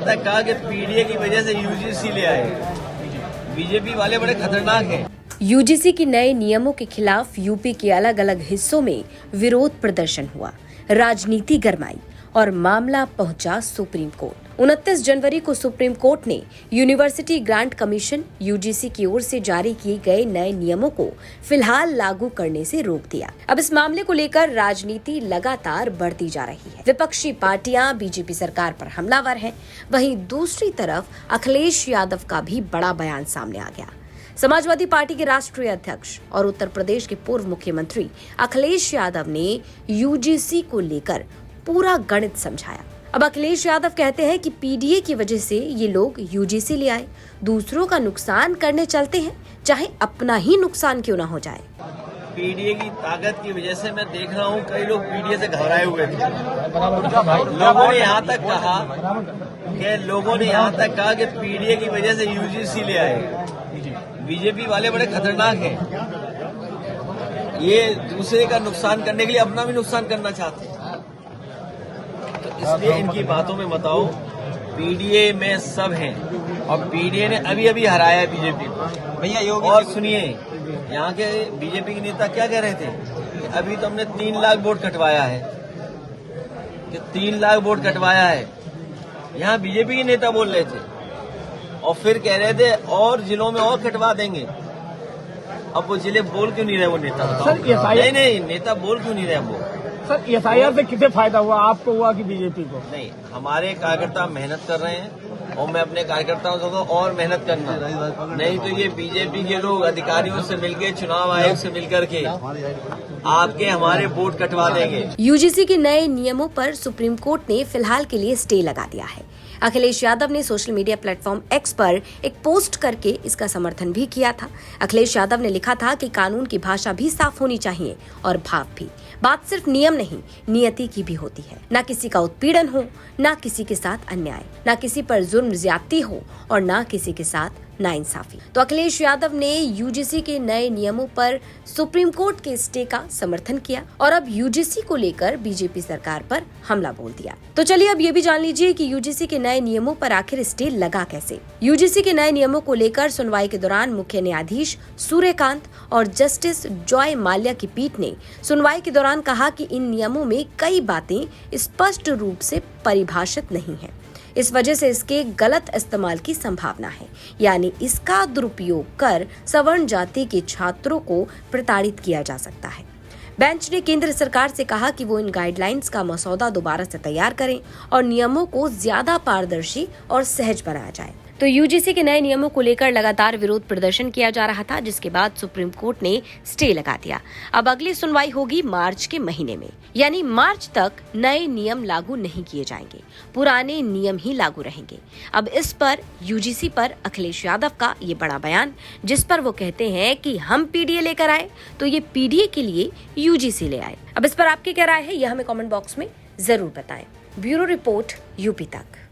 तक कहा कि पीडीए की वजह से यूजीसी ले आए। बीजेपी वाले बड़े खतरनाक हैं। यूजीसी के नए नियमों के खिलाफ यूपी के अलग अलग हिस्सों में विरोध प्रदर्शन हुआ, राजनीति गरमाई और मामला पहुंचा सुप्रीम कोर्ट। 29 जनवरी को सुप्रीम कोर्ट ने यूनिवर्सिटी ग्रांट कमीशन यूजीसी की ओर से जारी किए गए नए नियमों को फिलहाल लागू करने से रोक दिया। अब इस मामले को लेकर राजनीति लगातार बढ़ती जा रही है। विपक्षी पार्टियां बीजेपी सरकार पर हमलावर हैं, वहीं दूसरी तरफ अखिलेश यादव का भी बड़ा बयान सामने आ गया। समाजवादी पार्टी के राष्ट्रीय अध्यक्ष और उत्तर प्रदेश के पूर्व मुख्यमंत्री अखिलेश यादव ने यूजीसी को लेकर पूरा गणित समझाया। अब अखिलेश यादव कहते हैं कि पीडीए की वजह से ये लोग यूजीसी ले आए, दूसरों का नुकसान करने चलते हैं, चाहे अपना ही नुकसान क्यों ना हो जाए। पीडीए की ताकत की वजह से मैं देख रहा हूँ कई लोग पीडीए से घबराए हुए थे। लोगों ने यहाँ तक कहा कि पीडीए की वजह से यूजीसी ले आए। बीजेपी वाले बड़े खतरनाक हैं। ये दूसरे का नुकसान करने के लिए अपना भी नुकसान करना चाहते हैं। तो इसलिए इनकी बातों में मत आओ। पीडीए में सब हैं और पीडीए ने अभी अभी हराया है बीजेपी को। भैया और सुनिए, यहाँ के बीजेपी के नेता क्या कह रहे थे कि अभी तो हमने 3 लाख वोट कटवाया है, कि 3 लाख वोट कटवाया है। यहाँ बीजेपी के नेता बोल रहे थे और फिर कह रहे थे और जिलों में और कटवा देंगे। अब वो जिले बोल क्यों नहीं रहे वो नेता? नहीं, नेता बोल क्यों नहीं रहे वो? सर, एफआईआर से किसे फायदा हुआ, आपको हुआ कि बीजेपी को? नहीं, हमारे कार्यकर्ता मेहनत कर रहे हैं और मैं अपने कार्यकर्ताओं से और मेहनत करना। नहीं तो ये बीजेपी के लोग अधिकारियों से मिलकर, चुनाव आयोग से मिलकर के आपके हमारे वोट कटवा देंगे। यूजीसी के नए नियमों पर सुप्रीम कोर्ट ने फिलहाल के लिए स्टे लगा दिया है। अखिलेश यादव ने सोशल मीडिया प्लेटफॉर्म एक्स पर एक पोस्ट करके इसका समर्थन भी किया था। अखिलेश यादव ने लिखा था कि कानून की भाषा भी साफ होनी चाहिए और भाव भी। बात सिर्फ नियम नहीं, नियति की भी होती है। ना किसी का उत्पीड़न हो, ना किसी के साथ अन्याय, ना किसी पर जुर्म ज्यादती हो और ना किसी के साथ नाइंसाफी। तो अखिलेश यादव ने यूजीसी के नए नियमों पर सुप्रीम कोर्ट के स्टे का समर्थन किया और अब यूजीसी को लेकर बीजेपी सरकार पर हमला बोल दिया। तो चलिए अब ये भी जान लीजिए कि यूजीसी के नए नियमों पर आखिर स्टे लगा कैसे। यूजीसी के नए नियमों को लेकर सुनवाई के दौरान मुख्य न्यायाधीश सूर्यकांत और जस्टिस जॉय माल्या की पीठ ने सुनवाई के दौरान कहा कि इन नियमों में कई बातें स्पष्ट रूप से परिभाषित नहीं है। इस वजह से इसके गलत इस्तेमाल की संभावना है, यानी इसका दुरुपयोग कर सवर्ण जाति के छात्रों को प्रताड़ित किया जा सकता है। बेंच ने केंद्र सरकार से कहा कि वो इन गाइडलाइंस का मसौदा दोबारा से तैयार करें और नियमों को ज्यादा पारदर्शी और सहज बनाया जाए। तो यूजीसी के नए नियमों को लेकर लगातार विरोध प्रदर्शन किया जा रहा था, जिसके बाद सुप्रीम कोर्ट ने स्टे लगा दिया। अब अगली सुनवाई होगी मार्च के महीने में, यानी मार्च तक नए नियम लागू नहीं किए जाएंगे, पुराने नियम ही लागू रहेंगे। अब इस पर यूजीसी पर अखिलेश यादव का ये बड़ा बयान, जिस पर वो कहते हैं कि हम पीडीए लेकर आए तो ये पीडीए के लिए यूजीसी ले आए। अब इस पर आपकी क्या राय है, यह हमें कमेंट बॉक्स में जरूर बताएं। ब्यूरो रिपोर्ट, यूपी तक।